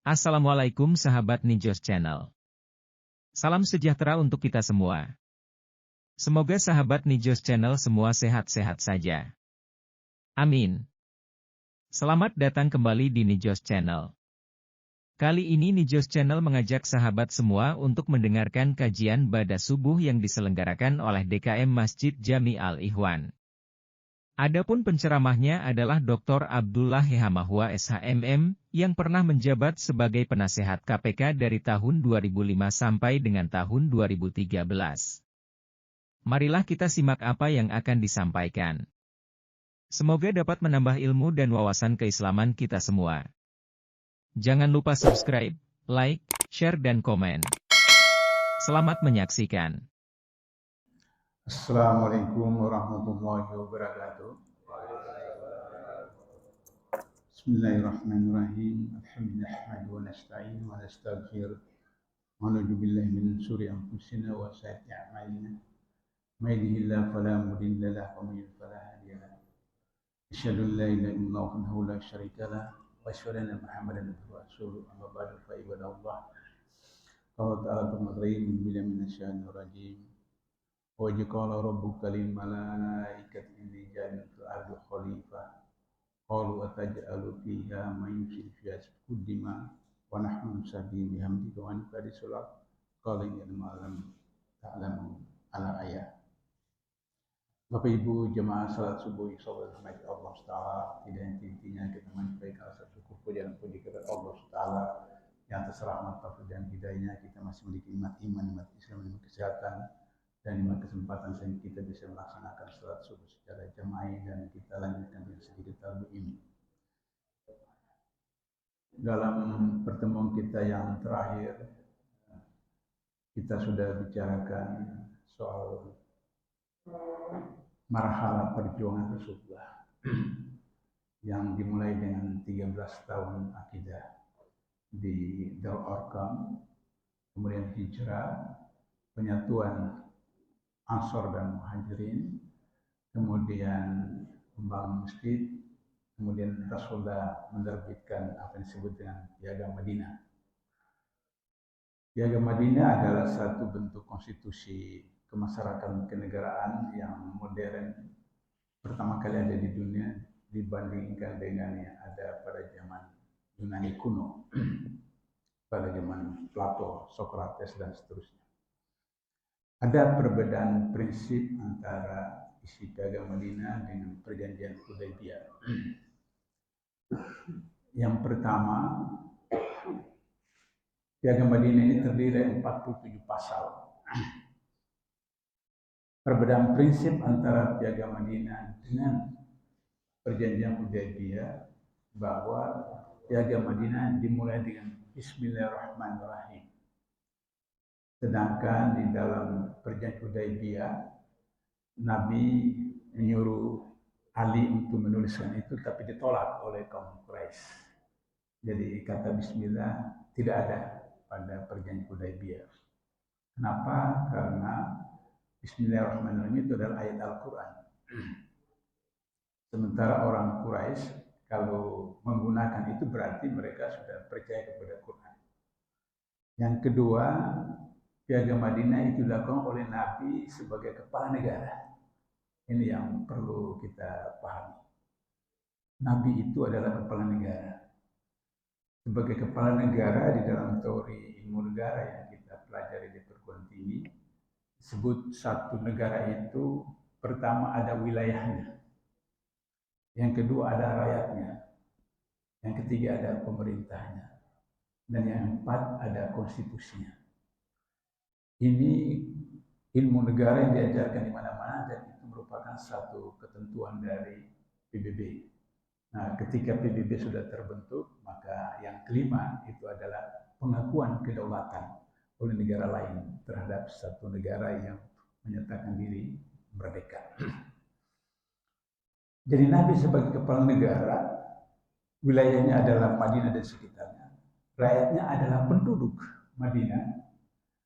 Assalamualaikum sahabat Nijos Channel. Salam sejahtera untuk kita semua. Semoga sahabat Nijos Channel semua sehat-sehat saja. Amin. Selamat datang kembali di Nijos Channel. Kali ini Nijos Channel mengajak sahabat semua untuk mendengarkan kajian Bada Subuh yang diselenggarakan oleh DKM Masjid Jami Al-Ikhwan. Adapun penceramahnya adalah Dr. Abdullah Hehamahwa SHMM, yang pernah menjabat sebagai penasehat KPK dari tahun 2005 sampai dengan tahun 2013. Marilah kita simak apa yang akan disampaikan. Semoga dapat menambah ilmu dan wawasan keislaman kita semua. Jangan lupa subscribe, like, share dan komen. Selamat menyaksikan. Assalamualaikum warahmatullahi wabarakatuh. Bismillahirrahmanirrahim. Alhamdulillah wa nasta'in wa nastaghfir. Wa na'udzu billahi min syururi anfusina wa sayyiati a'malina. May yahdihillahu fala mudilla lahu wa may yudlil fala hadiya lahu. Asyhadu an la ilaha illallah wahdahu la syarika lahu wa asyhadu anna Muhammadan abduhu wa rasuluhu. Amma ba'du fa ibadallah. Qala ta'ala min billahi minasyaitonir rajim. Wa qala rabbuka lil malaikati inni ja'ilun fil ardi khalifah qalu ataj'alu fiha man yufsidu fiha yasfiku wa nahnu nusabbihu bihamdika wa nuqaddisu lak qala ya ma'lam ta'lamu ala ayat. Bapak Ibu jemaah salat subuh salat rahmat Allah Taala, tidak intinya kita menyampaikan rasa syukur puja dan puji kepada Allah Taala yang atas rahmat taufik dan hidayahnya kita masih memiliki nikmat iman, nikmat Islam, nikmat kesehatan dan lima kesempatan sehingga kita bisa melaksanakan salat subuh secara jamaah dan kita lanjutkan dengan sedikit tabu ini. Dalam pertemuan kita yang terakhir, kita sudah bicarakan soal marhalah perjuangan Rasulullah yang dimulai dengan 13 tahun akidah di Darul Arqam, kemudian hijrah, penyatuan Ansor dan Muhajirin, kemudian membangun masjid, kemudian Rasulullah menerbitkan apa yang disebut dengan Piagam Madinah. Piagam Madinah adalah satu bentuk konstitusi kemasyarakatan kenegaraan yang modern pertama kali ada di dunia dibandingkan dengan yang ada pada zaman Yunani kuno, pada zaman Plato, Socrates dan seterusnya. Ada perbedaan prinsip antara isi Piagam Madinah dengan perjanjian Hudaybiyah. Yang pertama, Piagam Madinah ini terdiri dari 47 pasal. Perbedaan prinsip antara Piagam Madinah dengan perjanjian Hudaybiyah bahwa Piagam Madinah dimulai dengan Bismillahirrahmanirrahim. Sedangkan di dalam perjanjian Hudaybiyah, Nabi menyuruh Ali untuk menuliskan itu, tapi ditolak oleh kaum Quraisy. Jadi kata Bismillah tidak ada pada perjanjian Hudaybiyah. Kenapa? Karena Bismillahirrahmanirrahim itu adalah ayat Al-Quran. Sementara orang Quraisy kalau menggunakan itu berarti mereka sudah percaya kepada Quran. Yang kedua, Piagam Madinah itu dilakukan oleh Nabi sebagai kepala negara. Ini yang perlu kita pahami. Nabi itu adalah kepala negara. Sebagai kepala negara di dalam teori ilmu negara yang kita pelajari di perguruan tinggi, disebut satu negara itu pertama ada wilayahnya, yang kedua ada rakyatnya, yang ketiga ada pemerintahnya, dan yang keempat ada konstitusinya. Ini ilmu negara yang diajarkan di mana-mana dan itu merupakan satu ketentuan dari PBB. Nah, ketika PBB sudah terbentuk, maka yang kelima itu adalah pengakuan kedaulatan oleh negara lain terhadap satu negara yang menyatakan diri merdeka. Jadi Nabi sebagai kepala negara, wilayahnya adalah Madinah dan sekitarnya. Rakyatnya adalah penduduk Madinah.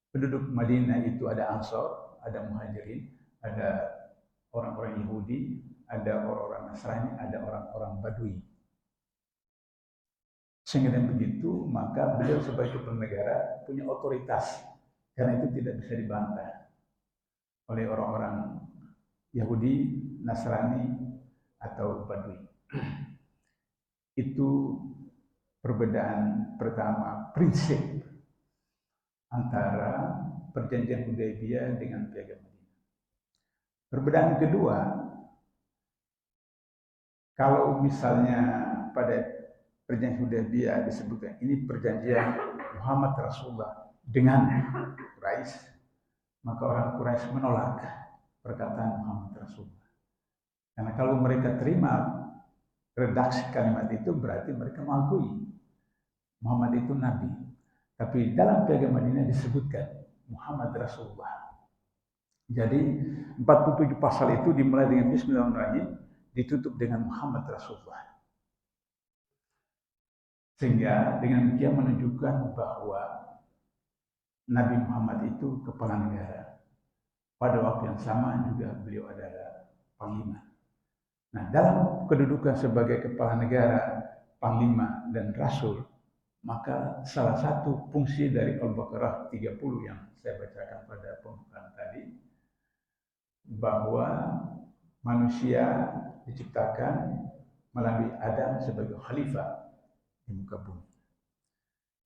Penduduk Madinah itu ada Ansor, ada Muhajirin, ada orang-orang Yahudi, ada orang-orang Nasrani, ada orang-orang Badui. Sehingga dengan begitu, maka beliau sebagai kepala negara punya otoritas. Karena itu tidak bisa dibantah oleh orang-orang Yahudi, Nasrani, atau Badui. Itu perbedaan pertama, prinsip antara perjanjian Hudaybiyah dengan Piagam Madinah. Perbedaan kedua, kalau misalnya pada perjanjian Hudaybiyah disebutkan ini perjanjian Muhammad Rasulullah dengan Quraisy, maka orang Quraisy menolak perkataan Muhammad Rasulullah. Karena kalau mereka terima redaksi kalimat itu berarti mereka mengakui Muhammad itu Nabi. Tapi dalam Piagam Madinah disebutkan Muhammad Rasulullah. Jadi 47 pasal itu dimulai dengan Bismillahirrahmanirrahim, ditutup dengan Muhammad Rasulullah. Sehingga dengan dia menunjukkan bahwa Nabi Muhammad itu kepala negara. Pada waktu yang sama juga beliau adalah panglima. Nah, dalam kedudukan sebagai kepala negara, panglima, dan rasul, maka salah satu fungsi dari Al-Baqarah 30 yang saya bacakan pada pembukaan tadi, bahwa manusia diciptakan melalui Adam sebagai khalifah di muka bumi.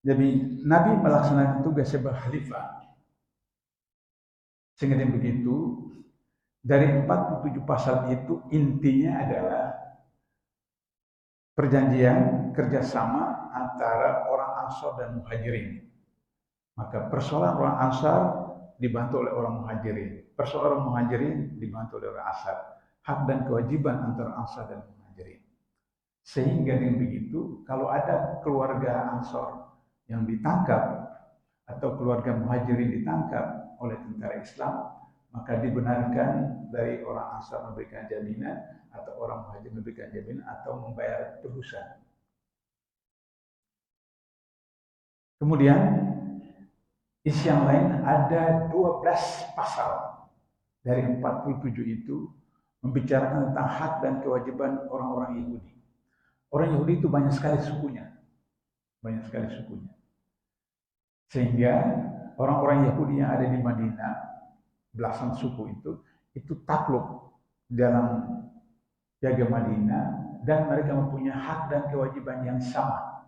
Jadi Nabi melaksanakan tugas sebagai khalifah. Sehingga dengan begitu, dari 47 pasal itu intinya adalah perjanjian kerjasama antara orang Ansar dan Muhajirin. Maka persoalan orang Ansar dibantu oleh orang Muhajirin. Persoalan orang Muhajirin dibantu oleh orang Ansar. Hak dan kewajiban antara Ansar dan Muhajirin. Sehingga dengan begitu, kalau ada keluarga Ansar yang ditangkap atau keluarga Muhajirin ditangkap oleh tentara Islam, maka dibenarkan dari orang Ansar memberikan jaminan atau orang Muhajir memberikan jaminan atau membayar tebusan. Kemudian isi yang lain ada 12 pasal dari 47 itu membicarakan tentang hak dan kewajiban orang-orang Yahudi. Orang Yahudi itu banyak sekali sukunya. Banyak sekali sukunya. Sehingga orang-orang Yahudi yang ada di Madinah, belasan suku itu takluk dalam Piagam Madinah dan mereka mempunyai hak dan kewajiban yang sama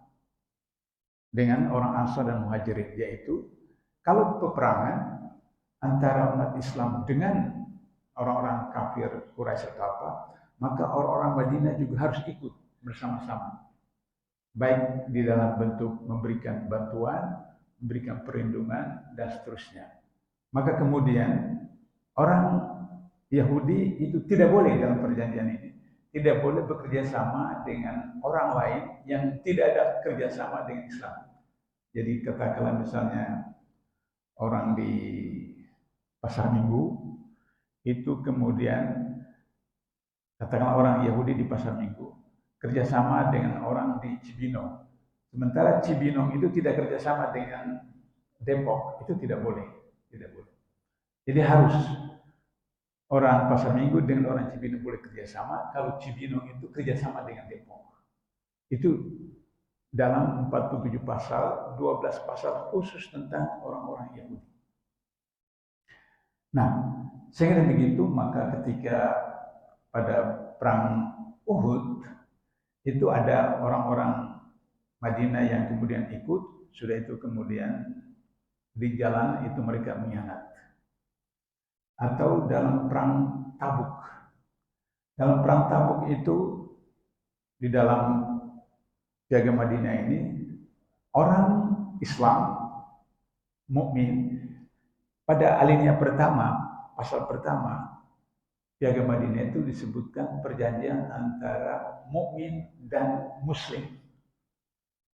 dengan orang Ansar dan Muhajirin, yaitu kalau peperangan antara umat Islam dengan orang-orang kafir Quraisy atau apa, maka orang-orang Madinah juga harus ikut bersama-sama, baik di dalam bentuk memberikan bantuan, memberikan perlindungan, dan seterusnya. Maka kemudian orang Yahudi itu tidak boleh dalam perjanjian ini, tidak boleh bekerja sama dengan orang lain yang tidak ada kerjasama dengan Islam. Jadi katakanlah misalnya orang di Pasar Minggu itu kemudian katakanlah orang Yahudi di Pasar Minggu kerjasama dengan orang di Cibinong, sementara Cibinong itu tidak kerjasama dengan Depok, itu tidak boleh, tidak boleh. Jadi harus orang Pasar Minggu dengan orang Cibinong boleh kerjasama, kalau Cibinong itu kerjasama dengan Depok. Itu dalam 47 pasal, 12 pasal khusus tentang orang-orang Yahudi. Nah, sehingga begitu, maka ketika pada perang Uhud, itu ada orang-orang Madinah yang kemudian ikut, sudah itu kemudian di jalan itu mereka mengkhianat. Atau dalam perang Tabuk. Dalam perang Tabuk itu di dalam Piagam Madinah ini orang Islam mukmin pada alinea pertama, pasal pertama Piagam Madinah itu disebutkan perjanjian antara mukmin dan muslim.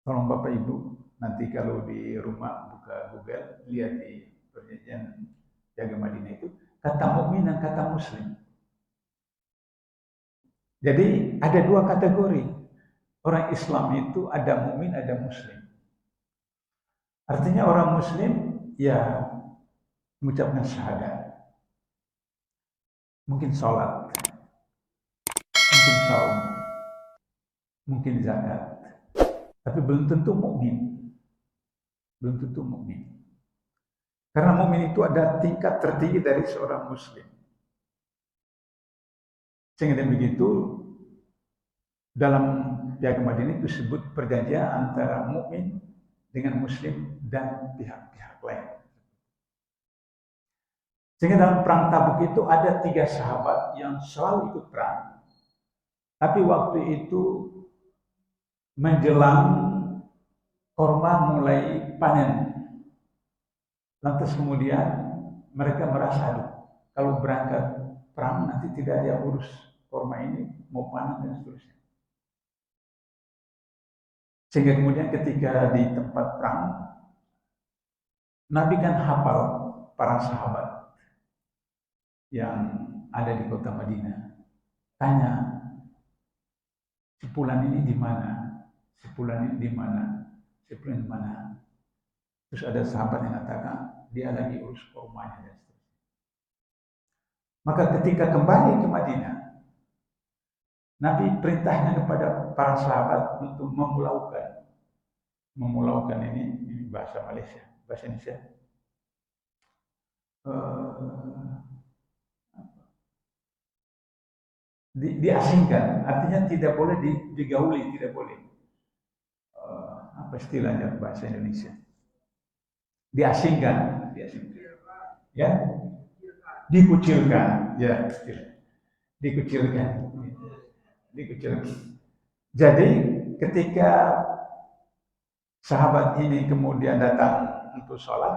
Tolong Bapak Ibu nanti kalau di rumah buka Google lihat di perjanjian Piagam Madinah itu kata mukmin dan kata muslim. Jadi ada dua kategori. Orang Islam itu ada mukmin, ada muslim. Artinya orang muslim ya mengucapkan syahadat. Mungkin sholat, mungkin saum, mungkin zakat, tapi belum tentu mukmin. Belum tentu mukmin. Karena mukmin itu ada tingkat tertinggi dari seorang muslim. Sehingga dengan begitu dalam Piagam Madinah itu disebut perjanjian antara mukmin dengan muslim dan pihak-pihak lain. Sehingga dalam perang Tabuk itu ada 3 sahabat yang selalu ikut perang. Tapi waktu itu menjelang korma mulai panen. Lantas kemudian mereka merasa, aduh, kalau berangkat perang nanti tidak ada yang urus korma ini, mau panen dan seterusnya. Sehingga kemudian ketika di tempat perang, Nabi kan hafal para sahabat yang ada di kota Madinah. Tanya, si fulan ini di mana? Si fulan ini di mana? Si fulan di mana? Terus ada sahabat yang mengatakan, dia lagi urus kormanya dan seterusnya. Maka ketika kembali ke Madinah, Nabi perintahnya kepada para sahabat untuk memulaukan. Memulaukan ini bahasa Malaysia, bahasa Indonesia. Diasingkan, artinya tidak boleh digauli, tidak boleh. Apa istilahnya bahasa Indonesia? Diasingkan, ya, dikucilkan, ya, dikucilkan. Jadi ketika sahabat ini kemudian datang untuk sholat,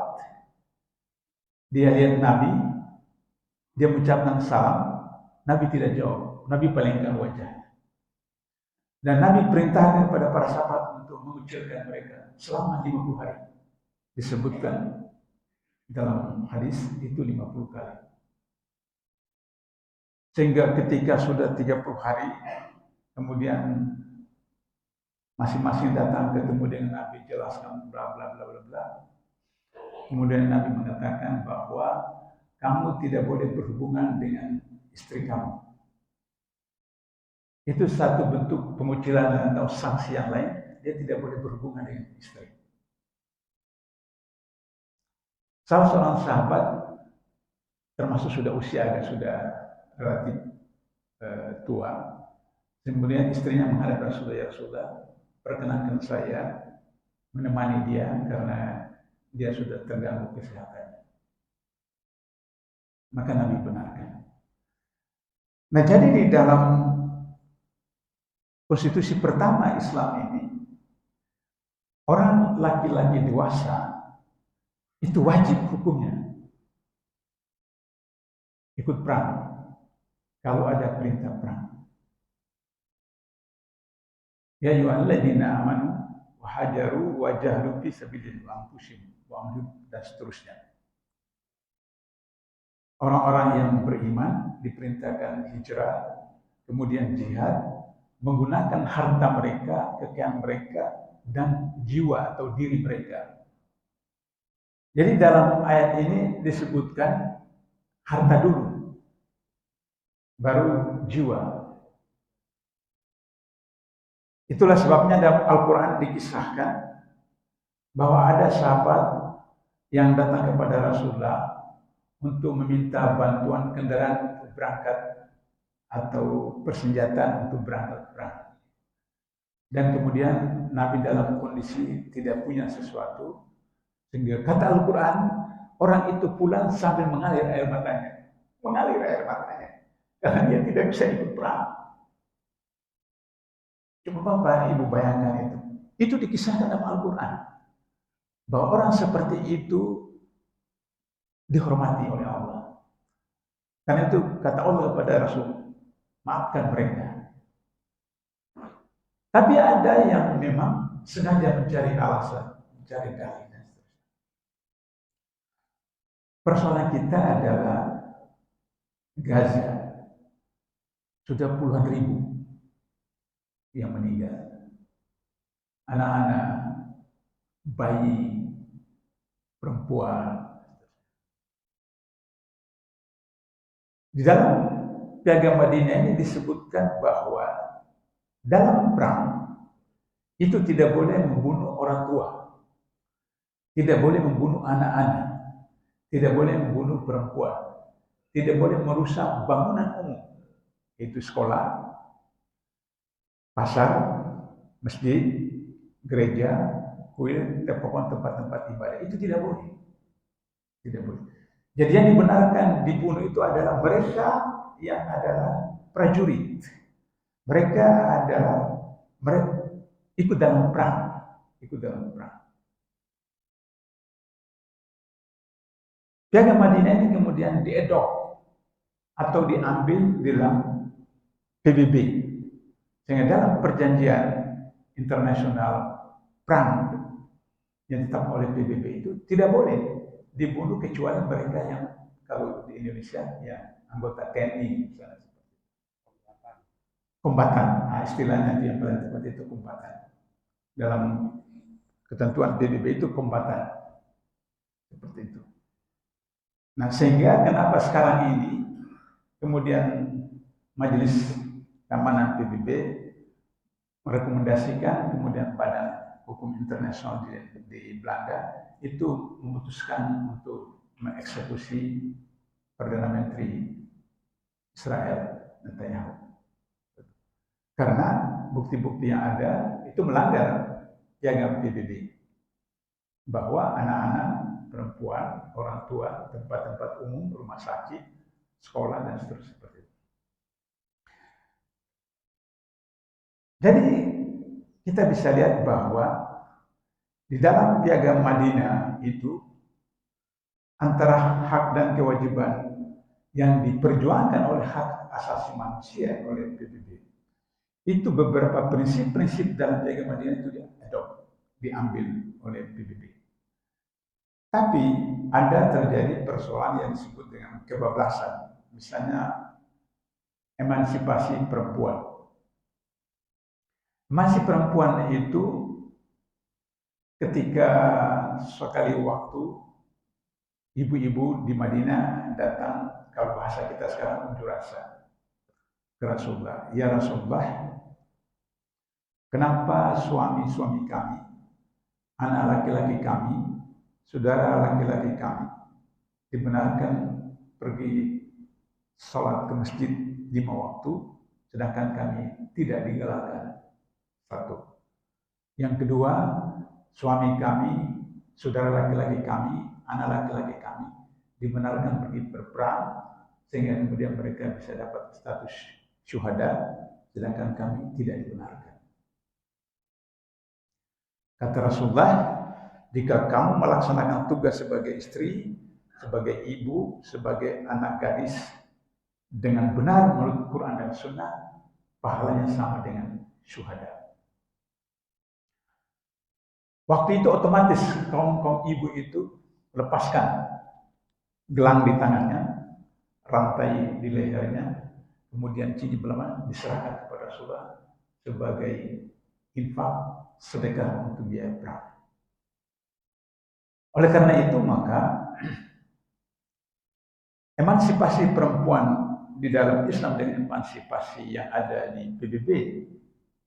dia lihat Nabi, dia mengucapkan salam, Nabi tidak jawab, Nabi palingkan wajah. Dan Nabi perintahkan kepada para sahabat untuk mengucilkan mereka selama 50 hari. Disebutkan dalam hadis itu 50 kali. Sehingga ketika sudah 30 hari, kemudian masing-masing datang ketemu dengan Nabi, jelaskan bla bla bla bla bla. Kemudian Nabi mengatakan bahwa kamu tidak boleh berhubungan dengan istri kamu. Itu satu bentuk pengucilan atau sanksi yang lain, dia tidak boleh berhubungan dengan istri. Salah seorang sahabat, termasuk sudah usia agak sudah relatif tua, kemudian istrinya menghadap Rasulullah, ya Rasulullah, perkenankan saya menemani dia karena dia sudah terganggu kesehatannya. Maka Nabi benarkan. Nah, jadi di dalam konstitusi pertama Islam ini, orang laki-laki dewasa itu wajib hukumnya ikut perang kalau ada perintah perang. Ya ayyuhalladzina amanu wa hajaru wa jahadu fi sabilillah wa anfusihim wa amwalihim dan seterusnya. Orang-orang yang beriman diperintahkan hijrah, kemudian jihad, menggunakan harta mereka, kekayaan mereka, dan jiwa atau diri mereka. Jadi dalam ayat ini disebutkan harta dulu, baru jiwa. Itulah sebabnya dalam Al-Quran dikisahkan bahwa ada sahabat yang datang kepada Rasulullah untuk meminta bantuan kendaraan untuk berangkat atau persenjataan untuk berangkat perang. Dan kemudian Nabi dalam kondisi tidak punya sesuatu, sehingga kata Al-Quran, orang itu pulang sambil mengalir air matanya. Mengalir air matanya. Karena dia tidak bisa ikut perang. Coba Bapak Ibu bayangkan itu. Itu dikisahkan dalam Al-Quran. Bahwa orang seperti itu dihormati oleh Allah. Karena itu kata Allah kepada Rasul, maafkan mereka. Tapi ada yang memang sengaja mencari alasan, mencari dalih. Persoalan kita adalah Gaza. Sudah puluhan ribu yang meninggal. Anak-anak, bayi, perempuan. Di dalam Piagam Madinah ini disebutkan bahwa dalam perang itu tidak boleh membunuh orang tua, tidak boleh membunuh anak-anak, tidak boleh membunuh perempuan, tidak boleh merusak bangunan umum, itu sekolah, pasar, masjid, gereja, kuil, pokoknya tempat-tempat ibadah, itu tidak boleh. Tidak boleh. Jadi yang dibenarkan dibunuh itu adalah mereka yang adalah prajurit. Mereka ikut dalam perang, ikut dalam perang. Piagam Madinah ini kemudian diedok atau diambil dalam PBB. Sehingga dalam perjanjian internasional perang yang ditetapkan oleh PBB itu tidak boleh dibunuh kecuali mereka yang kalau di Indonesia ya anggota TNI misalnya. Kombatan, nah, istilahnya yang paling tepat itu kombatan. Dalam ketentuan PBB itu kombatan. Seperti itu. Nah, sehingga kenapa sekarang ini kemudian Majelis Keamanan PBB merekomendasikan kemudian Badan Hukum Internasional di Belanda itu memutuskan untuk mengeksekusi Perdana Menteri Israel Netanyahu. Karena bukti-bukti yang ada itu melanggar piagam PBB bahwa anak-anak, perempuan, orang tua, tempat-tempat umum, rumah sakit, sekolah dan seterusnya seperti itu. Jadi kita bisa lihat bahwa di dalam piagam Madinah itu antara hak dan kewajiban yang diperjuangkan oleh hak asasi manusia oleh PBB itu beberapa prinsip-prinsip dalam piagam Madinah itu diambil oleh PBB. Tapi ada terjadi persoalan yang disebut dengan kebablasan, misalnya emansipasi perempuan. Emansipasi perempuan itu ketika sekali waktu ibu-ibu di Madinah datang, kalau bahasa kita sekarang unjuk rasa ke Rasulullah. Ya Rasulullah, kenapa suami-suami kami, anak laki-laki kami, saudara laki-laki kami dibenarkan pergi sholat ke masjid 5 waktu, sedangkan kami tidak digalakkan. Satu. Yang kedua, suami kami, saudara laki-laki kami, anak laki-laki kami dibenarkan pergi berperang sehingga kemudian mereka bisa dapat status syuhada, sedangkan kami tidak dibenarkan. Kata Rasulullah, jika kamu melaksanakan tugas sebagai istri, sebagai ibu, sebagai anak gadis dengan benar menurut Quran dan Sunnah, pahalanya sama dengan syuhada. Waktu itu otomatis kaum ibu itu lepaskan gelang di tangannya, rantai di lehernya, kemudian cincin berlian diserahkan kepada Rasulullah sebagai infak sedekah untuk biaya perang. Oleh karena itu maka emansipasi perempuan di dalam Islam dengan emansipasi yang ada di PBB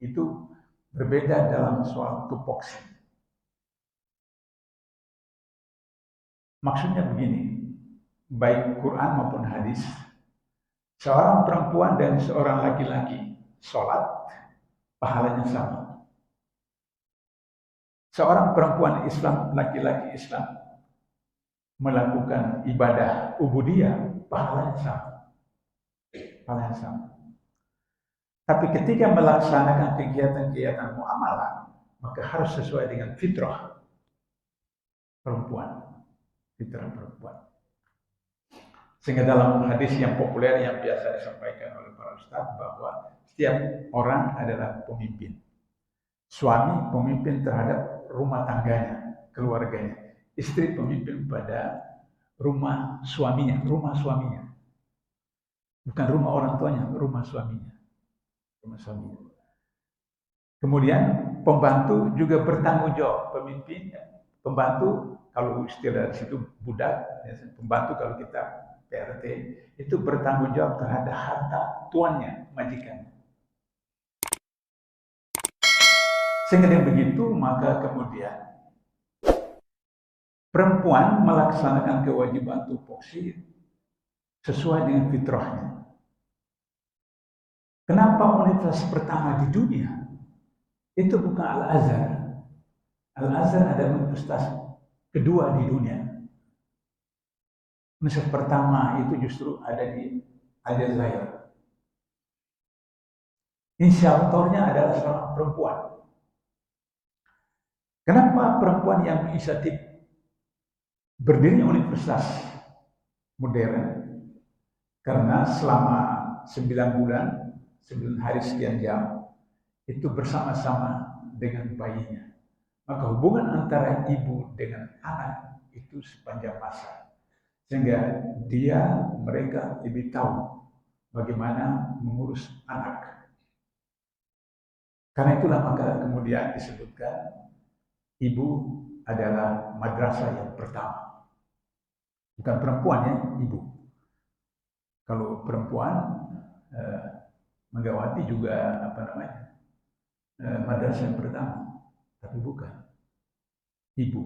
itu berbeda dalam soal tupoksi. Maksudnya begini, baik Quran maupun hadis, seorang perempuan dan seorang laki-laki sholat, pahalanya sama. Seorang perempuan Islam, laki-laki Islam, melakukan ibadah ubudiyah, pahalanya sama. Pahalanya sama. Tapi ketika melaksanakan kegiatan-kegiatan muamalah, maka harus sesuai dengan fitrah perempuan. Fitrah perempuan. Sehingga dalam hadis yang populer yang biasa disampaikan oleh para ustaz bahwa setiap orang adalah pemimpin. Suami pemimpin terhadap rumah tangganya, keluarganya. Istri pemimpin pada rumah suaminya. Bukan rumah orang tuanya, rumah suaminya. Rumah suaminya. Kemudian pembantu juga bertanggung jawab. Pemimpin, pembantu kalau istilah di situ budak, pembantu kalau kita PRT itu bertanggung jawab terhadap harta tuannya, majikannya. Sehingga dengan begitu, maka kemudian perempuan melaksanakan kewajiban tupoksi sesuai dengan fitrahnya. Kenapa universitas pertama di dunia itu bukan Al-Azhar? Al-Azhar adalah universitas kedua di dunia. Universitas pertama itu justru ada di Aljazair. Inisiatornya adalah seorang perempuan. Kenapa perempuan yang berinisiatif berdirinya universitas modern? Karena selama 9 bulan, 9 hari sekian jam, itu bersama-sama dengan bayinya. Maka hubungan antara ibu dengan anak itu sepanjang masa. Sehingga mereka lebih tahu bagaimana mengurus anak. Karena itulah maka kemudian disebutkan ibu adalah madrasah yang pertama. Bukan perempuan ya, ibu. Kalau perempuan, Megawati juga madrasah yang pertama. Tapi bukan. Ibu.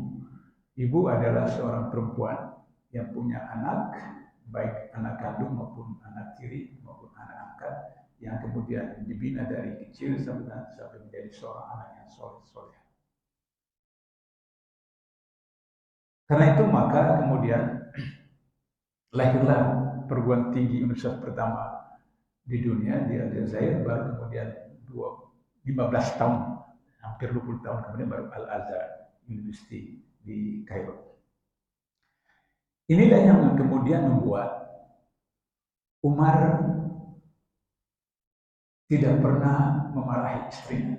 Ibu adalah seorang perempuan yang punya anak, baik anak kandung maupun anak tiri maupun anak angkat, yang kemudian dibina dari kecil sampai menjadi seorang anak yang soleh. Karena itu maka kemudian lahirlah perguruan tinggi universitas pertama di dunia di Aljazair, baru kemudian 15 tahun, hampir 20 tahun kemudian baru Al-Azhar University di Kairo. Inilah yang kemudian membuat Umar tidak pernah memarahi istrinya.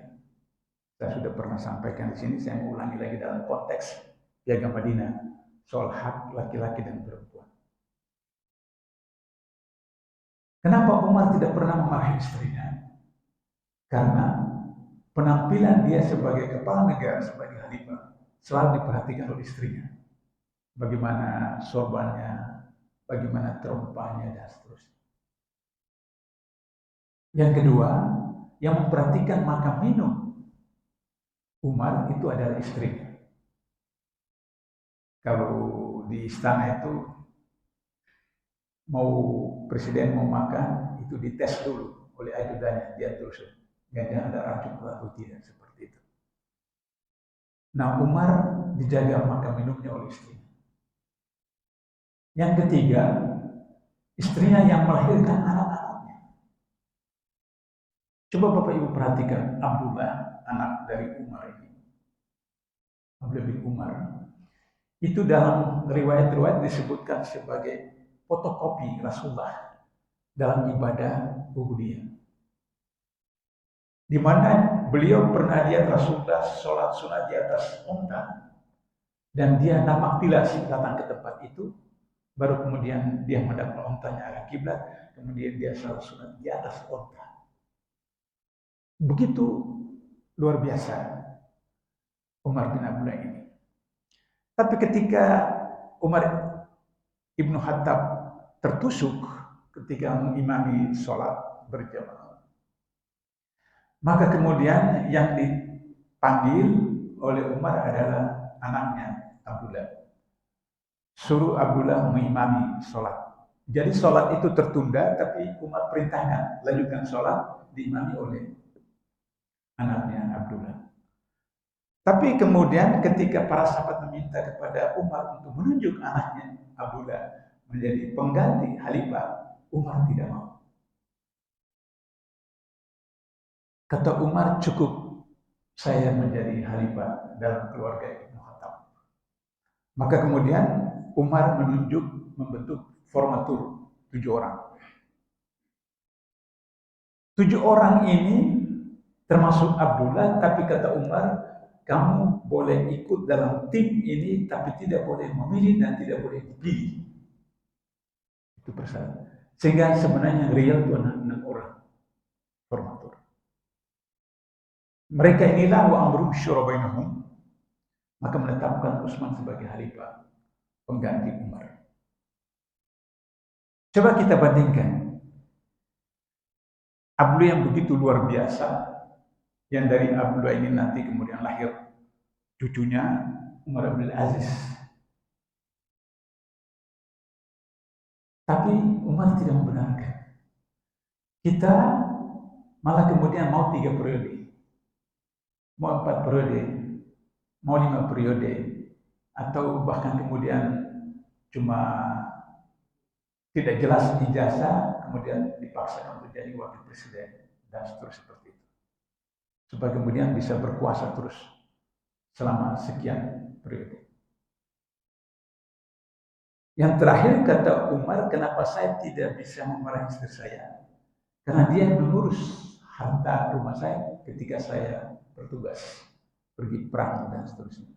Saya sudah pernah sampaikan di sini, saya ulangi lagi dalam konteks Piagam Madinah soal hak laki-laki dan perempuan. Kenapa Umar tidak pernah memarahi istrinya? Karena penampilan dia sebagai kepala negara, sebagai khalifah, selalu diperhatikan oleh istrinya. Bagaimana sorbannya, bagaimana terompahnya, dan seterusnya. Yang kedua, yang memperhatikan makan minum Umar itu adalah istrinya. Kalau di istana itu presiden mau makan, itu dites dulu oleh ajudannya, dia terus jangan ada racun atau tidak, seperti itu. Nah, Umar dijaga makan minumnya oleh istrinya. Yang ketiga, istrinya yang melahirkan anak-anaknya. Coba Bapak Ibu perhatikan Abdullah, anak dari Umar ini. Abdullah bin Umar. Itu dalam riwayat-riwayat disebutkan sebagai fotokopi Rasulullah dalam ibadah ubudiyah. Di mana beliau pernah lihat Rasulullah sholat sunat di atas unta, dan dia napak tilas datang ke tempat itu, baru kemudian dia mendapat ontanya arah kiblat, kemudian dia sholat sunat di atas unta. Begitu luar biasa Umar bin Abdullah ini. Tapi ketika Umar Ibnu Khattab tertusuk ketika mengimami sholat berjamaah, maka kemudian yang dipanggil oleh Umar adalah anaknya Abdullah. Suruh Abdullah mengimami sholat. Jadi sholat itu tertunda, tapi Umar perintahkan lanjutkan sholat diimami oleh anaknya Abdullah. Tapi kemudian ketika para sahabat meminta kepada Umar untuk menunjuk anaknya Abdullah menjadi pengganti khalifah, Umar tidak mau. Kata Umar, cukup saya menjadi khalifah dalam keluarga Ibnu Khattab. Maka kemudian Umar membentuk formatur 7 orang. 7 orang ini termasuk Abdullah, tapi kata Umar, kamu boleh ikut dalam tim ini, tapi tidak boleh memilih dan tidak boleh dipilih. Itu persyaratan. Sehingga sebenarnya real itu 6 orang formatur. Mereka inilah wa amrum syura bainahum, maka menetapkan Utsman sebagai khalifah pengganti Umar. Coba kita bandingkan Abdullah yang begitu luar biasa yang dari Abdullah ini nanti kemudian lahir cucunya Umar bin Aziz. Tapi Umar tidak membenarkan. Kita malah kemudian mau 3 periode, mau 4 periode, mau 5 periode, atau bahkan kemudian cuma tidak jelas ijazah, kemudian dipaksa untuk jadi wakil presiden, dan seterusnya seperti itu. Supaya kemudian bisa berkuasa terus selama sekian periode. Yang terakhir kata Umar, kenapa saya tidak bisa memarahi istri saya? Karena dia mengurus harta rumah saya ketika saya bertugas, pergi perang dan seterusnya.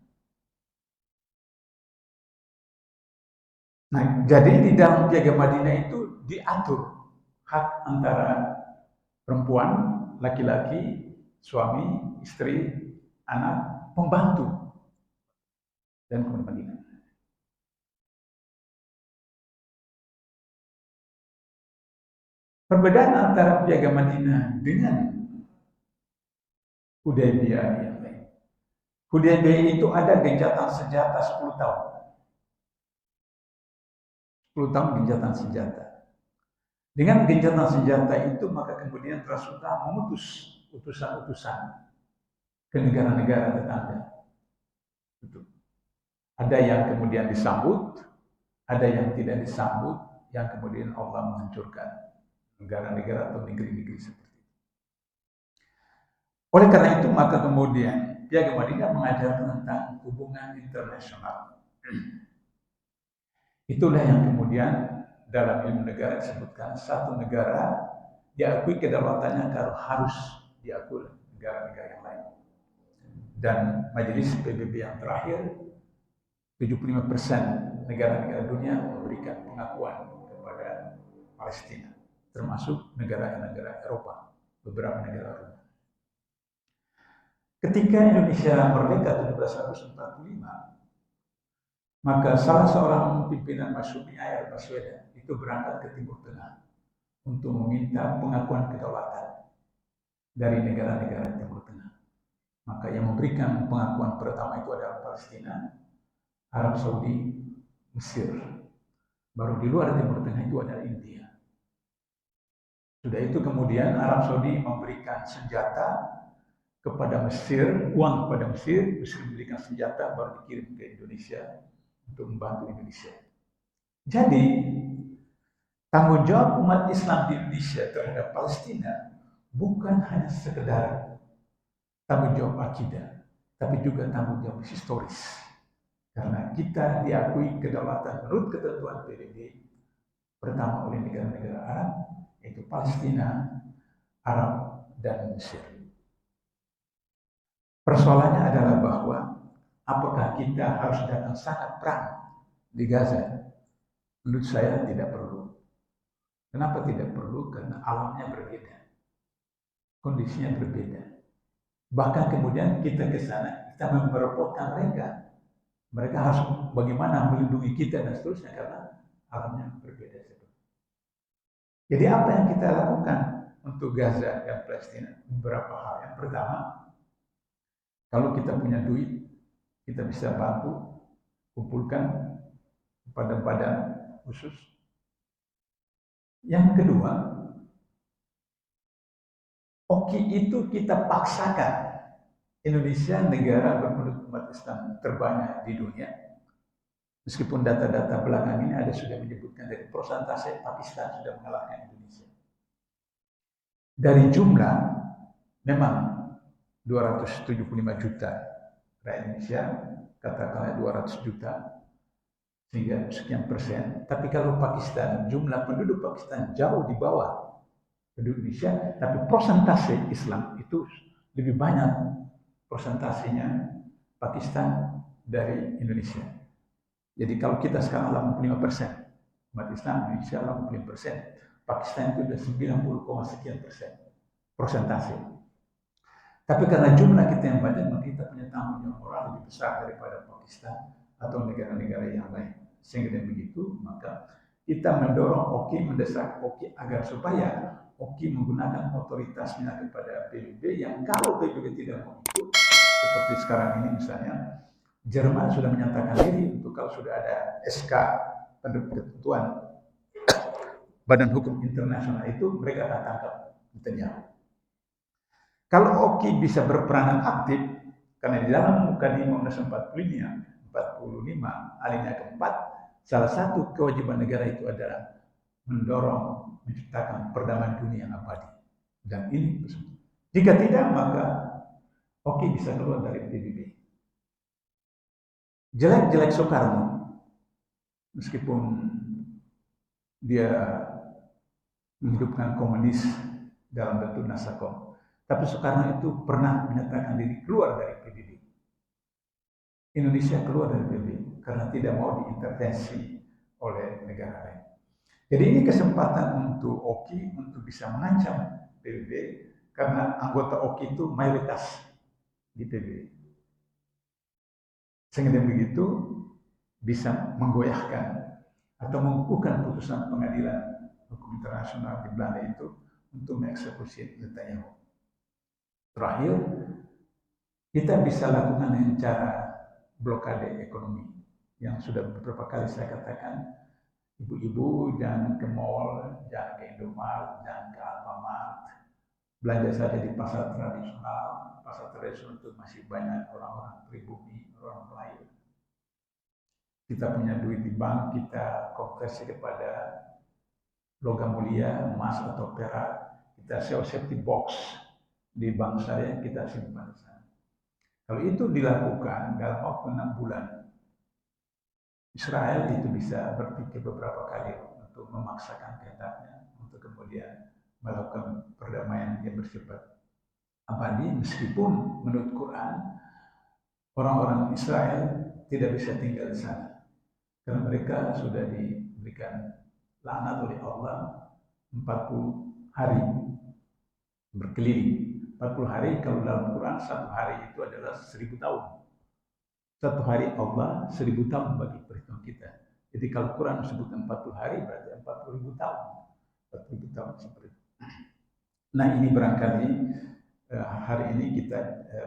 Nah, jadi di dalam Piagam Madinah itu diatur hak antara perempuan, laki-laki, suami, istri, anak, pembantu, dan kemudian. Perbedaan antara Piagam Madinah dengan Hudaybiyah yang lain. Hudaybiyah itu ada gencatan senjata 10 tahun. 10 tahun gencatan senjata. Dengan gencatan senjata itu maka kemudian Rasulullah memutus utusan-utusan ke negara-negara tetangga. Ada yang kemudian disambut, ada yang tidak disambut, yang kemudian Allah menghancurkan negara-negara atau negeri-negeri seperti itu. Oleh karena itu maka kemudian Piagam Madinah mengajarkan tentang hubungan internasional. Itulah yang kemudian dalam ilmu negara disebutkan satu negara diakui kedaulatannya kalau harus diakui negara-negara yang lain. Dan majelis PBB yang terakhir 75% negara-negara dunia memberikan pengakuan kepada Palestina, termasuk negara-negara Eropa, beberapa negara Eropa. Ketika Indonesia merdeka 17 Agustus 45, maka salah seorang pimpinan Masyumi Ayar Baswedan itu berangkat ke Timur Tengah untuk meminta pengakuan kedaulatan dari negara-negara Timur Tengah. Maka yang memberikan pengakuan pertama itu adalah Palestina, Arab Saudi, Mesir. Baru di luar Timur Tengah itu adalah India. Sudah itu kemudian Arab Saudi memberikan senjata kepada Mesir, uang kepada Mesir, Mesir memberikan senjata baru dikirim ke Indonesia untuk membantu Indonesia. Jadi tanggung jawab umat Islam di Indonesia terhadap Palestina bukan hanya sekedar tanggung jawab akidah, tapi juga tanggung jawab historis. Karena kita diakui kedaulatan menurut ketentuan PBB pertama oleh negara-negara Arab, yaitu Palestina, Arab, dan Mesir. Persoalannya adalah bahwa apakah kita harus datang sangat perang di Gaza? Menurut saya tidak perlu. Kenapa tidak perlu? Karena alamnya berbeda. Kondisinya berbeda. Bahkan kemudian kita ke sana, kita merepotkan mereka. Mereka harus bagaimana melindungi kita dan seterusnya karena alamnya berbeda. Jadi apa yang kita lakukan untuk Gaza dan Palestina? Beberapa hal. Yang pertama, kalau kita punya duit, kita bisa bantu kumpulkan pada badan khusus. Yang kedua, oke itu kita paksakan. Indonesia negara berpenduduk umat Islam terbanyak di dunia. Meskipun data-data belakang ini ada sudah menyebutkan dari persentase Pakistan sudah mengalahkan Indonesia. Dari jumlah memang 275 juta rakyat Indonesia, katakanlah 200 juta, sehingga sekian persen. Tapi kalau Pakistan, jumlah penduduk Pakistan jauh di bawah penduduk Indonesia, tapi persentase Islam itu lebih banyak persentasenya Pakistan dari Indonesia. Jadi kalau kita sekarang 85%, umat Islam Indonesia 85%, Pakistan itu sudah 90, sekian persen persentase. Tapi karena jumlah kita yang banyak, maka kita punya tanggung jawab moral lebih besar daripada Pakistan atau negara-negara yang lain. Sehingga dengan begitu, maka kita mendorong OKI, mendesak OKI agar supaya Oki menggunakan otoritasnya kepada PBB yang kalau PBB tidak mau ikut, seperti sekarang ini misalnya, Jerman sudah menyatakan diri untuk kalau sudah ada SK ketentuan Badan Hukum Internasional itu mereka akan tangkap Netanyahu. Kalau Oki bisa berperanan aktif, karena di dalam Mukadimah 45 alinia keempat, salah satu kewajiban negara itu adalah mendorong menciptakan perdamaian dunia yang abadi. Dan ini jika tidak, maka Oki bisa keluar dari PBB. Jelek-jelek Soekarno, meskipun dia menghidupkan komunis dalam bentuk Nasakom, tapi Soekarno itu pernah menyatakan diri keluar dari PBB. Indonesia keluar dari PBB karena tidak mau diintervensi oleh negara lain. Jadi ini kesempatan untuk Oki untuk bisa mengancam PBB karena anggota Oki itu mayoritas di PBB. Sehingga begitu bisa menggoyahkan atau mengukuhkan putusan pengadilan hukum internasional di Belanda itu untuk mengeksekusi Netanyahu. Terakhir, kita bisa lakukan dengan cara blokade ekonomi yang sudah beberapa kali saya katakan. Ibu-ibu jangan ke mall, jangan ke Indomaret, jangan ke Alfamart. Belanja saja di pasar tradisional. Pasar tradisional itu masih banyak orang-orang pribumi, orang Melayu. Kita punya duit di bank, kita konversi kepada logam mulia, emas atau perak. Kita sewa safety box di bank syariah, kita simpan di sana. Kalau itu dilakukan dalam waktu 6 bulan, Israel itu bisa berpikir beberapa kali untuk memaksakan kehendaknya untuk kemudian melakukan perdamaian yang bersifat abadi, meskipun menurut Quran orang-orang Israel tidak bisa tinggal di sana karena mereka sudah diberikan laknat oleh Allah 40 hari berkeliling. 40 hari kalau dalam Quran satu hari itu adalah 1000 tahun. Satu hari Allah 1000 tahun bagi perhitungan kita. Jadi kalau Quran sebutkan 40 hari berarti 40.000 tahun. 40.000 tahun seperti itu. Nah ini barangkali hari ini kita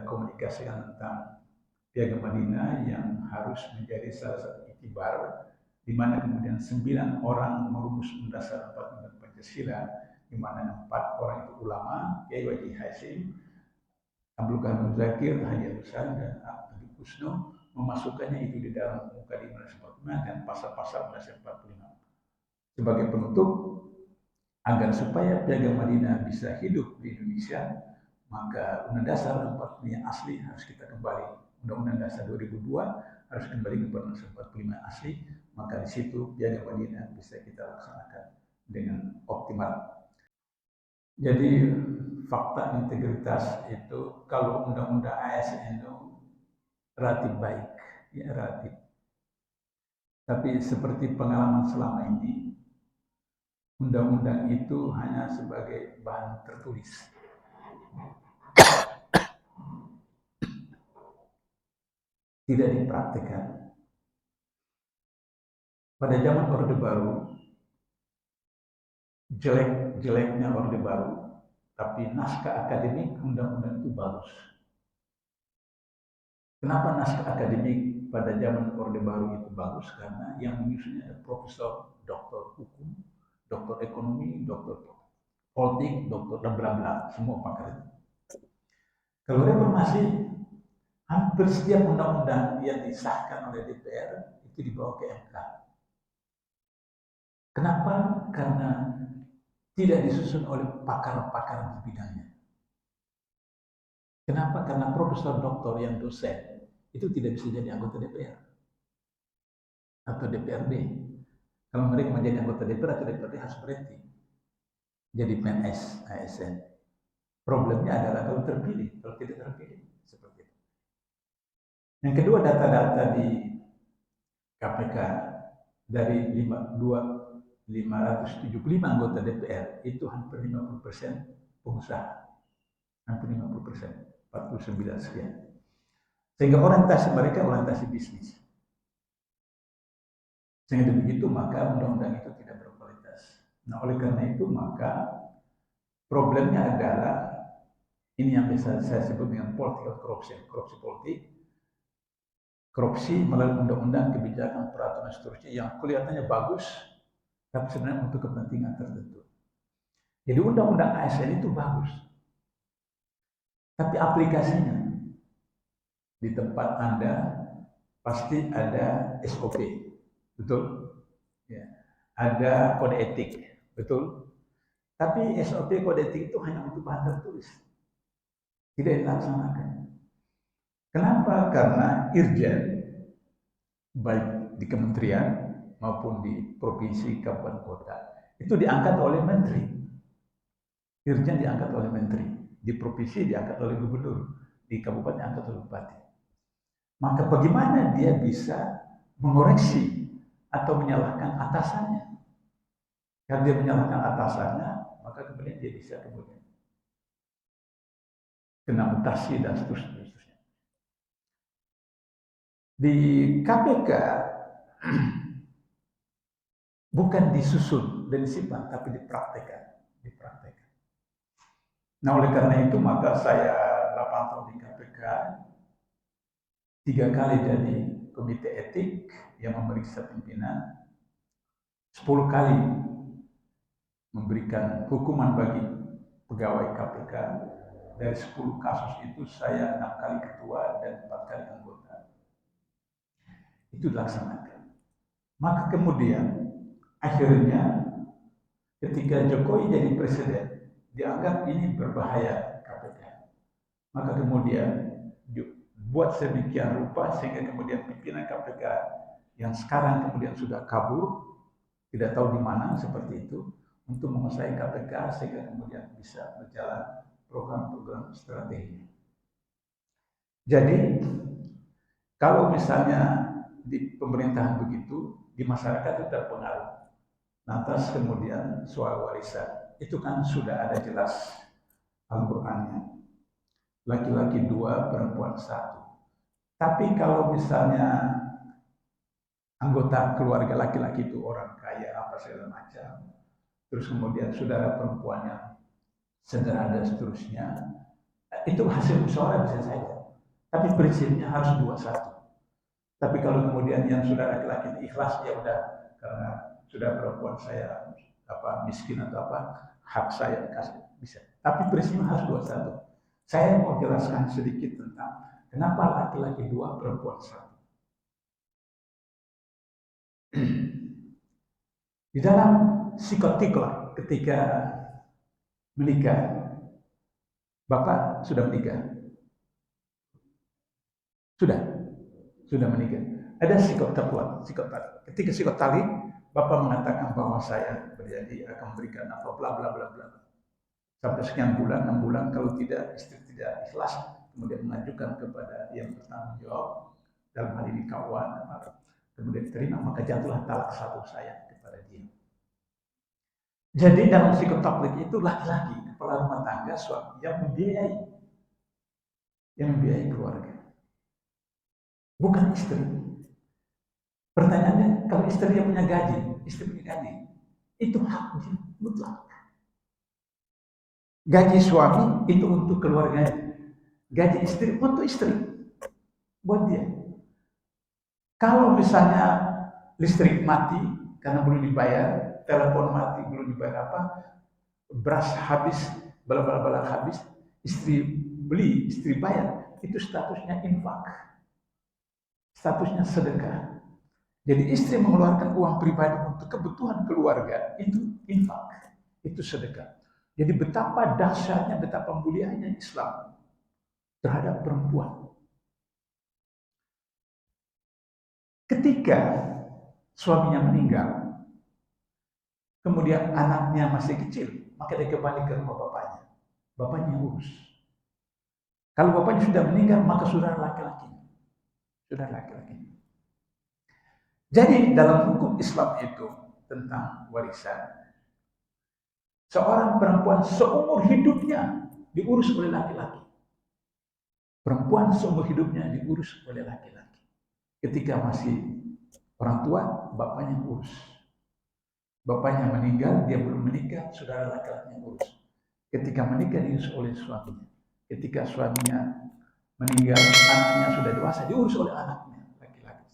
komunikasikan tentang Piagam Madinah yang harus menjadi salah satu iktibar di mana kemudian 9 orang merumus mendasar 4 Pancasila, di mana 4 orang itu ulama, Kiai Haji Hasyim, Abdul Ghani Zakir, Haji Al-Husain, dan Habib Husno, memasukkannya itu di dalam Mukadimah 45 dan pasal-pasal 45. Sebagai penutup, agar supaya Piagam Madinah bisa hidup di Indonesia, maka Undang Dasar 45 yang asli harus kita kembali. Undang-Undang Dasar 2002 harus kembali kepada 45 asli, maka di situ Piagam Madinah bisa kita laksanakan dengan optimal. Jadi fakta integritas itu kalau Undang-Undang ASN itu relatif baik, ya relatif. Tapi seperti pengalaman selama ini, undang-undang itu hanya sebagai bahan tertulis. Tidak dipraktikkan. Pada zaman Orde Baru, jelek-jeleknya Orde Baru, tapi naskah akademik undang-undang itu bagus. Kenapa naskah akademik pada zaman Orde Baru itu bagus? Karena yang menyusunnya ada profesor, doktor hukum, doktor ekonomi, doktor politik, doktor dan bla bla, semua pakar itu. Kalau reformasi, hampir setiap undang-undang yang disahkan oleh DPR itu dibawa ke MK. Kenapa? Karena tidak disusun oleh pakar-pakar di bidangnya. Kenapa? Karena profesor doktor yang dosen itu tidak bisa jadi anggota DPR atau DPRD. Kalau mereka menjadi anggota DPR atau DPRD harus berhenti jadi PNS, ASN. Problemnya adalah kalau terpilih, kalau tidak terpilih seperti itu. Yang kedua, data-data di KPK dari 575 anggota DPR itu hampir 50% pengusaha, hampir 50%, 49 sekian. Sehingga orientasi mereka orientasi bisnis. Sehingga begitu maka undang-undang itu tidak berkualitas. Nah oleh karena itu maka Problemnya adalah ini yang bisa saya sebut dengan political corruption, korupsi politik, korupsi melalui undang-undang, kebijakan, peraturan, seterusnya yang kelihatannya bagus, tapi sebenarnya untuk kepentingan tertentu. Jadi undang-undang ASN itu bagus, tapi aplikasinya di tempat Anda pasti ada SOP, betul? Ya. Ada kode etik, betul? Tapi SOP kode etik itu hanya untuk bahan tertulis, tidak dilaksanakan. Kenapa? Karena Irjen, baik di kementerian maupun di provinsi, kabupaten, kota, itu diangkat oleh menteri. Irjen diangkat oleh menteri, di provinsi diangkat oleh gubernur, di kabupaten diangkat oleh bupati. Maka bagaimana dia bisa mengoreksi atau menyalahkan atasannya? Kalau dia menyalahkan atasannya, maka kemudian dia bisa kemudian kena mutasi dan seterusnya. Di KPK bukan disusun dan disimpan, tapi dipraktekkan. Nah, oleh karena itu maka saya 8 tahun di KPK, 3 kali jadi komite etik yang memeriksa pimpinan, 10 kali memberikan hukuman bagi pegawai KPK. Dari 10 kasus itu saya 6 kali ketua dan 4 kali anggota. Itu dilaksanakan. Maka kemudian akhirnya ketika Jokowi jadi presiden, dianggap ini berbahaya KPK. Maka kemudian buat sedemikian rupa sehingga kemudian pimpinan KPK yang sekarang kemudian sudah kabur, tidak tahu di mana seperti itu, untuk menguasai KPK sehingga kemudian bisa berjalan program-program strategi. Jadi kalau misalnya di pemerintahan begitu, di masyarakat itu terpengaruh. Lantas kemudian soal warisan, itu kan sudah ada jelas Al-Qur'annya. Laki-laki 2, perempuan 1. Tapi kalau misalnya anggota keluarga laki-laki itu orang kaya apa segala macam, terus kemudian saudara perempuannya sederhana dan seterusnya, itu hasil musyawarah bisa saja. Tapi prinsipnya harus 2-1. Tapi kalau kemudian yang sudah laki-laki ikhlas, ya udah, karena sudah perempuan saya miskin atau apa, hak saya kasih, bisa. Tapi prinsipnya harus 2-1. Saya mau jelaskan sedikit tentang kenapa laki-laki 2, perempuan 1. Di dalam psikotiklah ketika menikah, Bapak sudah menikah? Sudah menikah. Ada psikotiklah. Ketika psikotali, Bapak mengatakan bahwa saya berjanji akan memberikan apa bla bla bla bla. Sampai sekian bulan, 6 bulan, kalau tidak, istri tidak ikhlas, kemudian mengajukan kepada yang bertanggung jawab, dalam hal ini kawan, kemudian terima, maka jatuhlah talak 1 saya kepada dia. Jadi dalam psikotablik itu laki-laki, kepala rumah tangga, suami yang membiayai keluarga, bukan istri. Pertanyaannya, kalau istri yang punya gaji, itu hak dia mutlak. Gaji suami itu untuk keluarganya, gaji istri untuk istri, buat dia. Kalau misalnya listrik mati karena belum dibayar, telepon mati belum dibayar apa, beras habis, bala-bala habis, istri beli, istri bayar, itu statusnya infak, statusnya sedekah. Jadi istri mengeluarkan uang pribadi untuk kebutuhan keluarga, itu infak, itu sedekah. Jadi betapa dahsyatnya, betapa mulianya Islam terhadap perempuan. Ketika suaminya meninggal, kemudian anaknya masih kecil, maka dia kembali ke rumah bapaknya. Bapaknya urus. Kalau bapaknya sudah meninggal, maka saudara laki-laki. Jadi dalam hukum Islam itu tentang warisan, seorang perempuan seumur hidupnya diurus oleh laki-laki. Perempuan seumur hidupnya diurus oleh laki-laki. Ketika masih orang tua, bapaknya urus. Bapaknya meninggal, dia belum menikah, saudara laki-laki urus. ketika menikah diurus oleh suaminya. Ketika suaminya meninggal, anaknya sudah dewasa, diurus oleh anaknya laki-laki.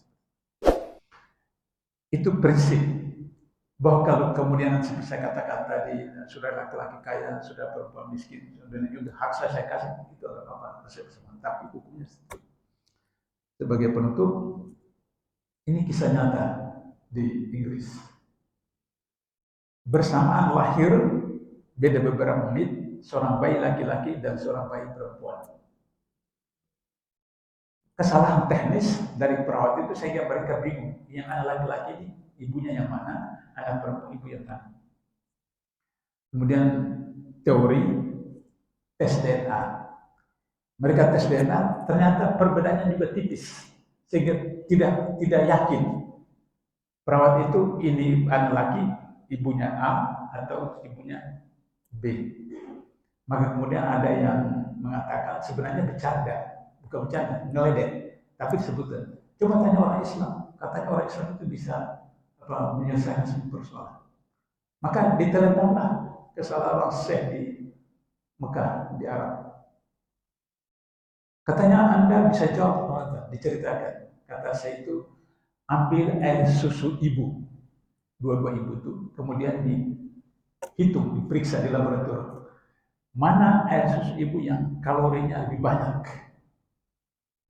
Itu prinsip bahwa kalau kemudian seperti saya katakan tadi, sudah laki-laki kaya, sudah perempuan miskin, sudah juga hak saya kasih, itu adalah apa? Tapi hukumnya sebagai penutup, ini kisah nyata di Inggris. Bersamaan lahir, beda beberapa menit, seorang bayi laki-laki dan seorang bayi perempuan. Kesalahan teknis dari perawat itu sehingga mereka bingung. Yang anak laki-laki ini, ibunya yang mana, anak perempuan ibu yang mana. Kemudian teori tes DNA. Mereka tes DNA, ternyata perbedaannya juga tipis. Sehingga tidak yakin perawat itu ini anak laki, ibunya A atau ibunya B. Maka kemudian ada yang mengatakan sebenarnya bercanda, bukan bercanda, ngeledek, tapi disebutkan. Coba tanya orang Islam, katanya orang Islam itu bisa menyelesaikan semua persoalan. Maka diteleponlah ke salah orang syekh di Mekah, di Arab. Katanya Anda bisa jawab, diceritakan. Kata saya itu, ambil air susu ibu, dua-dua ibu itu, kemudian dihitung, diperiksa di laboratorium. Mana air susu ibu yang kalorinya lebih banyak?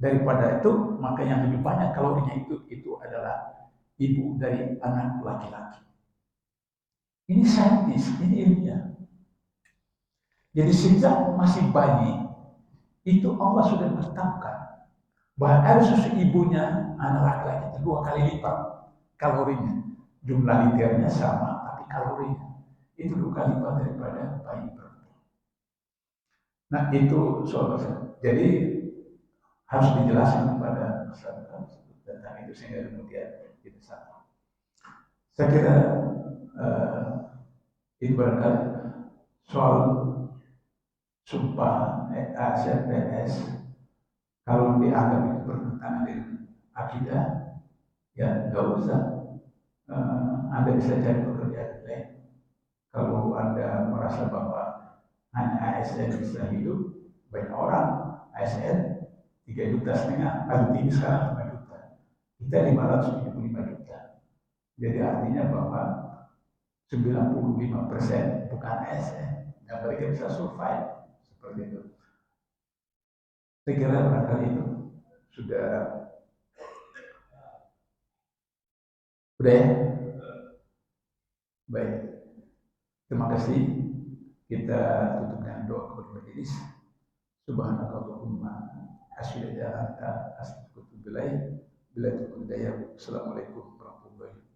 Daripada itu, maka yang lebih banyak kalorinya itu adalah ibu dari anak laki-laki. Ini saintis, ini ilmiah. Jadi sejak masih bayi, itu Allah sudah menetapkan bahwa air susu ibunya anak laki-laki itu 2 kali lipat kalorinya. Jumlah liternya sama, tapi kalorinya itu 2 kali lipat daripada bayi perempuan. Nah itu soal. Jadi harus dijelaskan kepada masyarakat tentang itu sehingga kemudian kita sama. Saya kira itu barangkali soal sumpah ACPS kalau dianggap itu bertentangan dengan akidah, ya nggak usah. Anda bisa cari pekerjaan lain. Kalau Anda merasa bahwa hanya ASN bisa hidup, banyak orang ASN 3,5 juta, paling tinggi sekarang 5 juta. Kita 575 juta. Jadi artinya bahwa 95% bukan ASN dan mereka bisa survive seperti itu. Saya kira barangkali itu sudah ya. Baik, terima kasih. Kita tutup dengan doa kepada majelis. Subhanakallahumma asyhadu an la ilaha illa anta astaghfiruka wa atubu ilaik. Assalamualaikum warahmatullahi wabarakatuh.